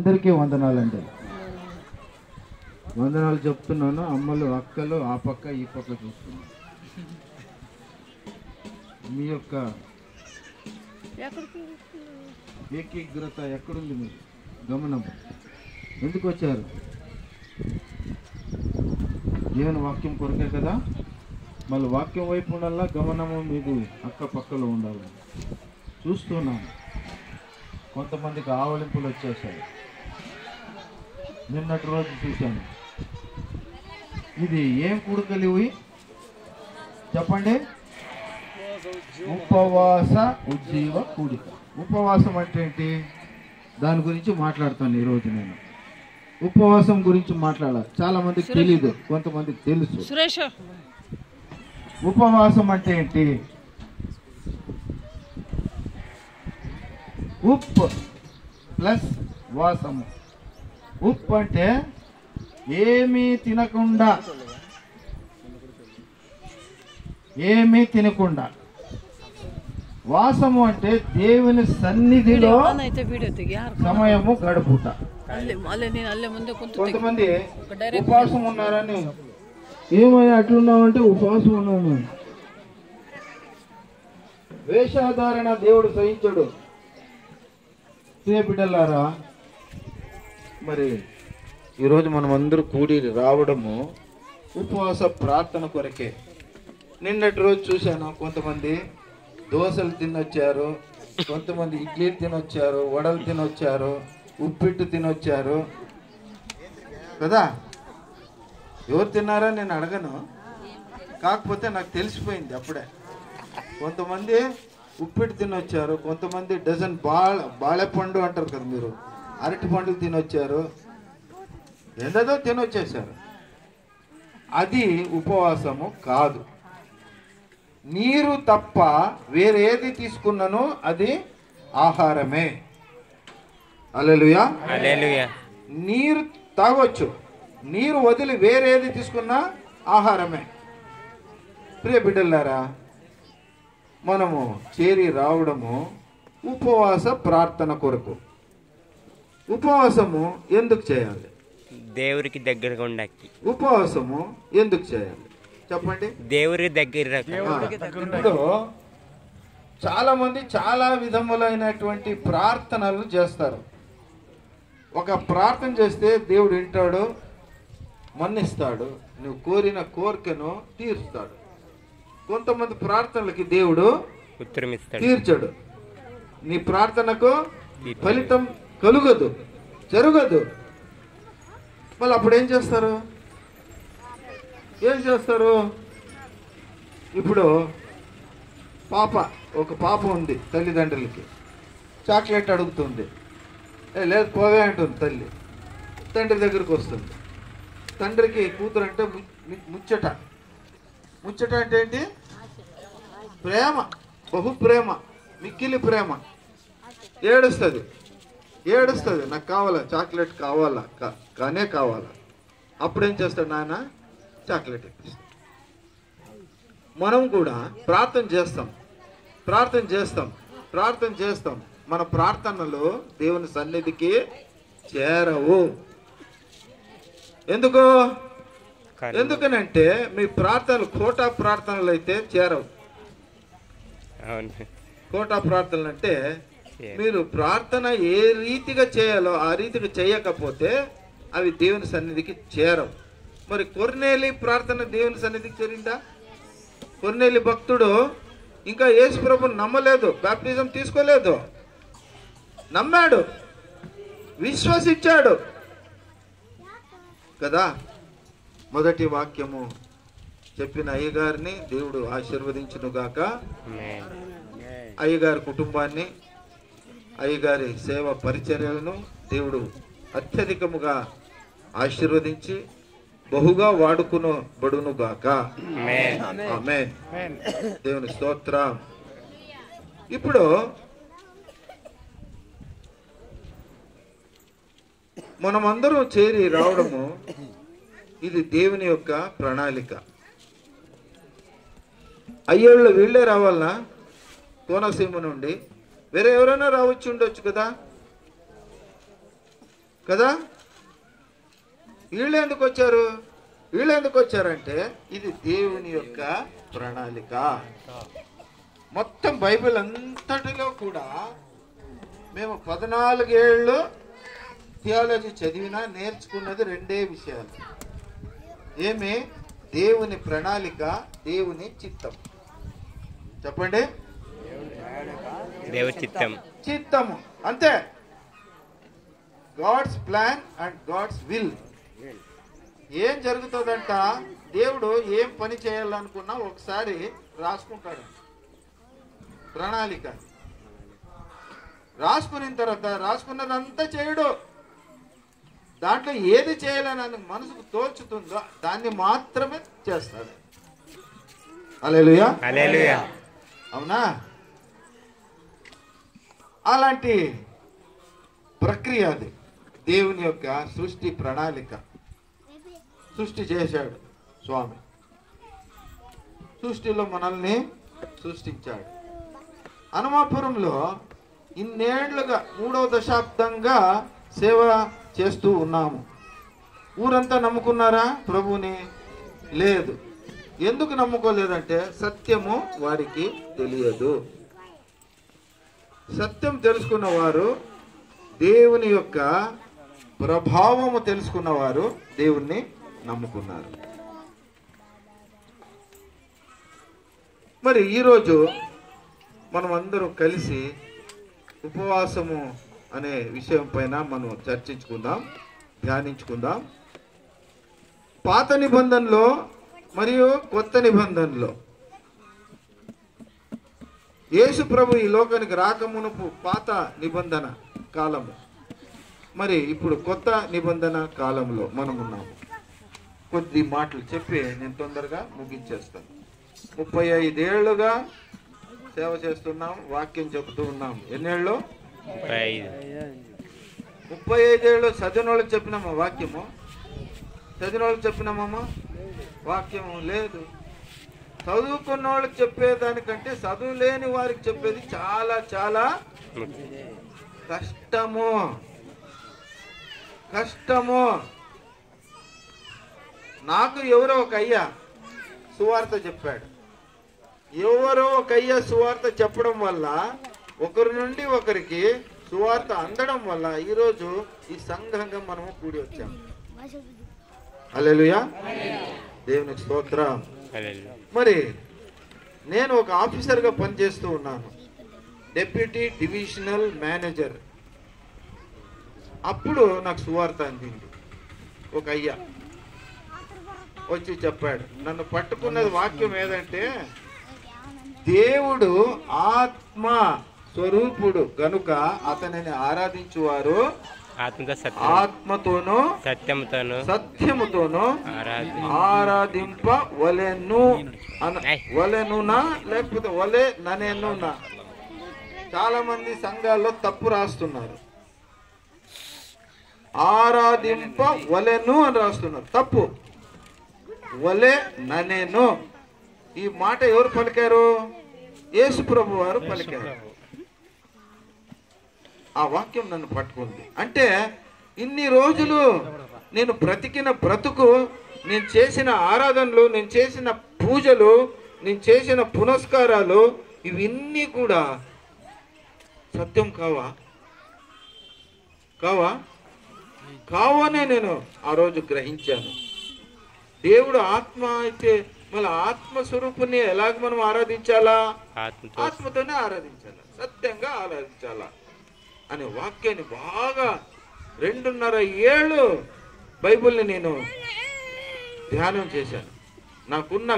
అందరికీ వందనాలండి. వందనాలు చెప్తున్నాను. అమ్మలు, అక్కలు ఆ పక్క ఈ పక్క చూస్తున్నాను. మీ యొక్క ఏకీగ్రత ఎక్కడుంది? మీరు గమనం. ఎందుకు వచ్చారు? దేవుని వాక్యం కొరకే కదా. మళ్ళీ వాక్యం వైపు ఉండాలా, గమనము మీది అక్క పక్కలో ఉండాలి. చూస్తున్నాను కొంతమందికి ఆవలింపులు వచ్చేసాయి. నిన్నటి రోజు చూశాను. ఇది ఏం కూడకలు ఇవి చెప్పండి? ఉపవాస ఉజ్జీవ కూడిక. ఉపవాసం అంటే ఏంటి? దాని గురించి మాట్లాడతాను ఈరోజు. నేను ఉపవాసం గురించి మాట్లాడాలి. చాలా మందికి తెలీదు, కొంతమందికి తెలుసు. ఉపవాసం అంటే ఏంటి? ఉప్ ప్లస్ వాసము. ఉప్ అంటే ఏమీ తినకుండా, ఏమీ తినకుండా. వాసము అంటే దేవుని సన్నిధిలో సమయము గడుపుట. కొంతమంది ఉపవాసం ఉన్నారని, ఏమయ్యా అట్లున్నామంటే ఉపవాసం ఉన్నాము. వేషాధారణ దేవుడు సహించడు. బిడ్డలారా, మరి ఈరోజు మనం అందరూ కూడి రావడము ఉపవాస ప్రార్థన కొరకే. నిన్నటి రోజు చూశాను, కొంతమంది దోశలు తినొచ్చారు, కొంతమంది ఇడ్లీలు తినొచ్చారు, వడలు తినొచ్చారు, ఉప్పిట్టు తినొచ్చారు కదా. ఎవరు తిన్నారో నేను అడగను, కాకపోతే నాకు తెలిసిపోయింది అప్పుడే. కొంతమంది ఉప్పిట్టు తినొచ్చారు, కొంతమంది డజన్ బాಳೆపండు అంటారు కదా మీరు, అరటి పండుగ తినొచ్చారు, ఎందదో తినొచ్చేసారు. అది ఉపవాసము కాదు. నీరు తప్ప వేరేది తీసుకున్నాను అది ఆహారమే. హల్లెలూయా. నీరు తాగొచ్చు, నీరు వదిలి వేరేది తీసుకున్నా ఆహారమే. ప్రియ బిడ్డలారా, మనము చేరి రావడము ఉపవాస ప్రార్థన కొరకు. ఉపవాసము ఎందుకు చేయాలి? దేవురికి దగ్గరగా ఉండకి. ఉపవాసము ఎందుకు చేయాలి చెప్పండి? దేవురి దగ్గర. ఇప్పుడు చాలా మంది చాలా విధములైనటువంటి ప్రార్థనలు చేస్తారు. ఒక ప్రార్థన చేస్తే దేవుడు వింటాడు, మన్నిస్తాడు, నువ్వు కోరిన కోరికను తీరుస్తాడు. కొంతమంది ప్రార్థనలకి దేవుడు తీర్చడు. నీ ప్రార్థనకు ఫలితం కలుగదు, జరగదు. మళ్ళీ అప్పుడు ఏం చేస్తారు? ఇప్పుడు ఒక పాప ఉంది, తల్లిదండ్రులకి చాక్లెట్ అడుగుతుంది. లేదు పోవే అంటుంది తల్లి. తండ్రి దగ్గరికి వస్తుంది. తండ్రికి కూతురు అంటే ముచ్చట. ముచ్చట అంటే ఏంటి? ప్రేమ, బహు ప్రేమ, మిక్కిలి ప్రేమ. ఏడుస్తుంది, నాకు కావాలా చాక్లెట్, కావాలా కావాలా. అప్పుడు ఏం చేస్తాడు? నాన్న చాక్లెట్ ఇప్పిస్తాడు. మనం కూడా ప్రార్థన చేస్తాం. మన ప్రార్థనలు దేవుని సన్నిధికి చేరవు. ఎందుకనంటే మీ ప్రార్థనలు కోటా ప్రార్థనలు అయితే చేరవు. కోటా ప్రార్థనలు అంటే మీరు ప్రార్థన ఏ రీతిగా చేయాలో ఆ రీతిగా చేయకపోతే అవి దేవుని సన్నిధికి చేరవు. మరి కొర్నేలి ప్రార్థన దేవుని సన్నిధికి చేరిందా? కొర్నేలి భక్తుడు ఇంకా యేసు ప్రభువుని నమ్మలేదు, బాప్టిజం తీసుకోలేదు, నమ్మాడు, విశ్వసించాడు కదా. మొదటి వాక్యము చెప్పిన అయ్యగారిని దేవుడు ఆశీర్వదించునుగాక. అయ్యగారి కుటుంబాన్ని, అయ్యగారి సేవ పరిచర్యలను దేవుడు అత్యధికముగా ఆశీర్వదించి బహుగా వాడుకునబడునుగాక. ఆమేన్. దేవుని స్తోత్రం. ఇప్పుడు మనమందరం చేరి రావడము ఇది దేవుని యొక్క ప్రణాళిక. అయ్యోళ్ళు వీళ్ళే రావాలనా? కోనసీమ నుండి వేరే ఎవరైనా ఉండొచ్చు కదా. కదా. వీళ్ళు ఎందుకు వచ్చారంటే ఇది దేవుని యొక్క ప్రణాళిక. మొత్తం బైబిల్ అంతటిలో కూడా మేము 14 ఏళ్ళు థియాలజీ చదివినా నేర్చుకున్నది రెండే విషయాలు. ఏమి? దేవుని ప్రణాళిక, దేవుని చిత్తం. చెప్పండి. దేవుని చిత్తము అంతే. God's plan and God's will. ఏం జరుగుతుందంట, దేవుడు ఏం పని చేయాలనుకున్నా ఒకసారి రాసుకుంటాడు ప్రణాళిక. రాసుకున్న తర్వాత రాసుకున్నదంతా చేయడు. దాంట్లో ఏది చేయాలని మనసుకు తోచుతుందో దాన్ని మాత్రమే చేస్తాడు. హల్లెలూయా. అవునా? అలాంటి ప్రక్రియ అది దేవుని యొక్క సృష్టి ప్రణాళిక. సృష్టి చేశాడు స్వామి, సృష్టిలో మనల్ని సృష్టించాడు. హనుమాపురంలో ఇన్నేళ్లుగా 3వ దశాబ్దంగా సేవ చేస్తూ ఉన్నాము. ఊరంతా నమ్ముకున్నారా ప్రభుని? లేదు. ఎందుకు నమ్ముకోలేదంటే సత్యము వారికి తెలియదు. సత్యం తెలుసుకున్న వారు, దేవుని యొక్క ప్రభావము తెలుసుకున్న వారు దేవుణ్ణి నమ్ముకున్నారు. మరి ఈరోజు మనం అందరం కలిసి ఉపవాసము అనే విషయం పైన మనం చర్చించుకుందాం, ధ్యానించుకుందాం. పాత నిబంధనలో మరియు కొత్త నిబంధనలో యేసు ప్రభు ఈ లోకానికి రాకమునుపు పాత నిబంధన కాలము, మరి ఇప్పుడు కొత్త నిబంధన కాలంలో మనం ఉన్నాము. కొద్ది మాటలు చెప్పి నేను తొందరగా ముగించేస్తాను. 35 ఏళ్లుగా సేవ చేస్తున్నాం, వాక్యం చెబుతూ ఉన్నాం. ఎన్నేళ్ళు? 35 ఏళ్ళు. చదివిన వాళ్ళకి చెప్పినామా వాక్యము? చదివిన వాళ్ళకి చెప్పినామమ్మా వాక్యము? లేదు. చదువుకున్న వాళ్ళకి చెప్పేదానికంటే చదువు లేని వారికి చెప్పేది చాలా చాలా కష్టము. నాకు ఎవరో ఒక అయ్యా సువార్త చెప్పాడు. ఎవరో ఒక అయ్యా సువార్త చెప్పడం వల్ల, ఒకరి నుండి ఒకరికి సువార్త అందడం వల్ల ఈరోజు ఈ సంఘంగా మనము కూడి వచ్చాము. హల్లెలూయా, దేవునికి స్తోత్రం. మరి నేను ఒక ఆఫీసర్గా పనిచేస్తూ ఉన్నాను, డెప్యూటీ డివిజనల్ మేనేజర్. అప్పుడు నాకు సువార్త అందింది. ఒక అయ్యా వచ్చి చెప్పాడు. నన్ను పట్టుకున్నది వాక్యం ఏదంటే, దేవుడు ఆత్మ స్వరూపుడు గనుక అతనిని ఆరాధించువారు ఆత్మతోనూ సత్యముతోనూ వలెనునా లేకపోతే వలె ననేనునా. చాలా మంది సంఘాల్లో తప్పు రాస్తున్నారు. ఆరాధింప వలెను అని రాస్తున్నారు, తప్పు. వలె ననేను. ఈ మాట ఎవరు పలికారు? యేసు ప్రభు వారు పలికారు. ఆ వాక్యం నన్ను పట్టుకుంది. అంటే ఇన్ని రోజులు నేను బ్రతికిన బ్రతుకు, నేను చేసిన ఆరాధనలు, నేను చేసిన పూజలు, నేను చేసిన పునస్కారాలు, ఇవన్నీ కూడా సత్యం కావనే నేను ఆ రోజు గ్రహించాను. దేవుడు ఆత్మ అయితే మళ్ళీ ఆత్మస్వరూపుని ఎలాగ మనం ఆరాధించాలా? ఆత్మతోనే ఆరాధించాలా, సత్యంగా ఆరాధించాలా అనే వాక్యాన్ని బాగా 2.5 ఏళ్ళు బైబిల్ని నేను ధ్యానం చేశాను. నాకున్న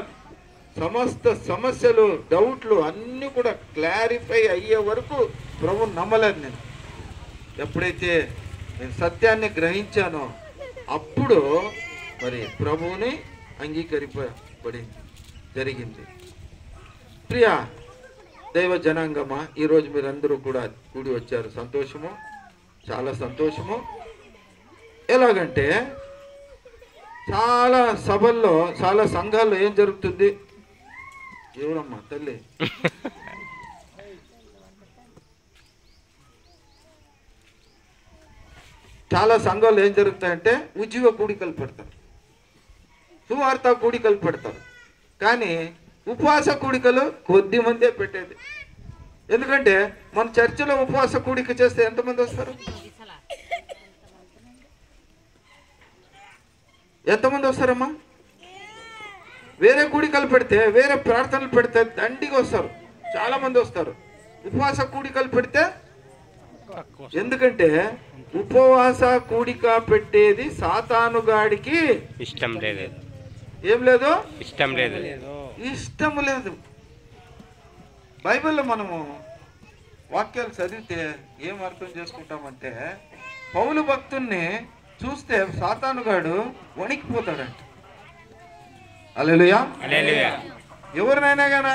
సమస్త సమస్యలు, డౌట్లు అన్నీ కూడా క్లారిఫై అయ్యే వరకు ప్రభువుని నమ్మలేదు నేను. ఎప్పుడైతే నేను సత్యాన్ని గ్రహించానో అప్పుడు మరి ప్రభువుని అంగీకరింపబడింది, జరిగింది. ప్రియా దైవ జనాంగమా, ఈరోజు మీరందరూ కూడా కూడి వచ్చారు. సంతోషము, చాలా సంతోషము. ఎలాగంటే చాలా సభల్లో, చాలా సంఘాల్లో ఏం జరుగుతుంది? ఎవరమ్మా తల్లి? చాలా సంఘాలు ఏం జరుగుతాయంటే ఉద్యోగ కూడికలు పెడతారు, సువార్త కూడికలు పెడతారు, కానీ ఉపవాస కూడికలు కొద్ది మందే పెట్టేది. ఎందుకంటే మన చర్చిలో ఉపవాస కూడిక చేస్తే ఎంతమంది వస్తారు? ఎంతమంది వస్తారమ్మా? వేరే కూడికలు పెడితే, వేరే ప్రార్థనలు పెడితే దండిగా వస్తారు, చాలా మంది వస్తారు. ఉపవాస కూడికలు పెడితే, ఎందుకంటే ఉపవాస కూడిక పెట్టేది సాతానుగాడికి ఇష్టం లేదు. ఏం లేదు? ఇష్టం లేదు. ఇష్టం లేదు. బైబిల్లో మనము వాక్యాలు చదివితే ఏం అర్థం చేసుకుంటామంటే, పౌలు భక్తుల్ని చూస్తే సాతానుగాడు వణికిపోతాడంట. హల్లెలూయా. హల్లెలూయా. ఎవరినైనా గానా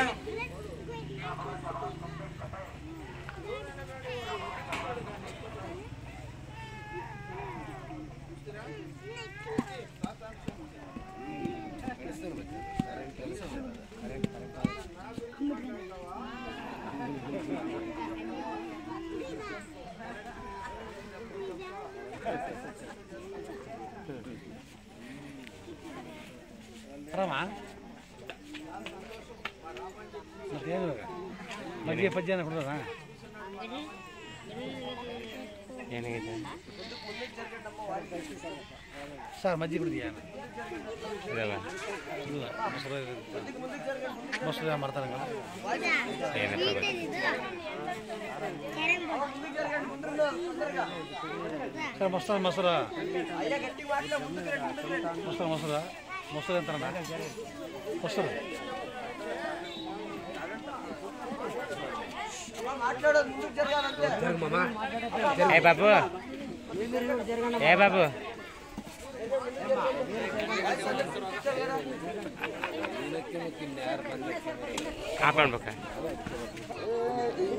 ಮಜ್ಜಿಗೆ ಪಜ್ಜಿ ಏನ ಕೊಡೋದಾ? ಏನಾಗಿದೆ ಸರ್ ಮಜ್ಜಿಗೆ ಕುಡಿದೀಯಾ? ಇದಲ್ಲ ಇಲ್ಲ ಮೊಸರು ಮಾಡ್ತಾರೆ ಸರ್. ಮೊಸರು ಮೊಸರು ಮೊಸರು ಮೊಸರು ಮೊಸರು ಅಂತಾರಣ್ಣ, ಮೊಸರು. ఏ బాబు, ఏ బాబు, ఆపండి పక్క.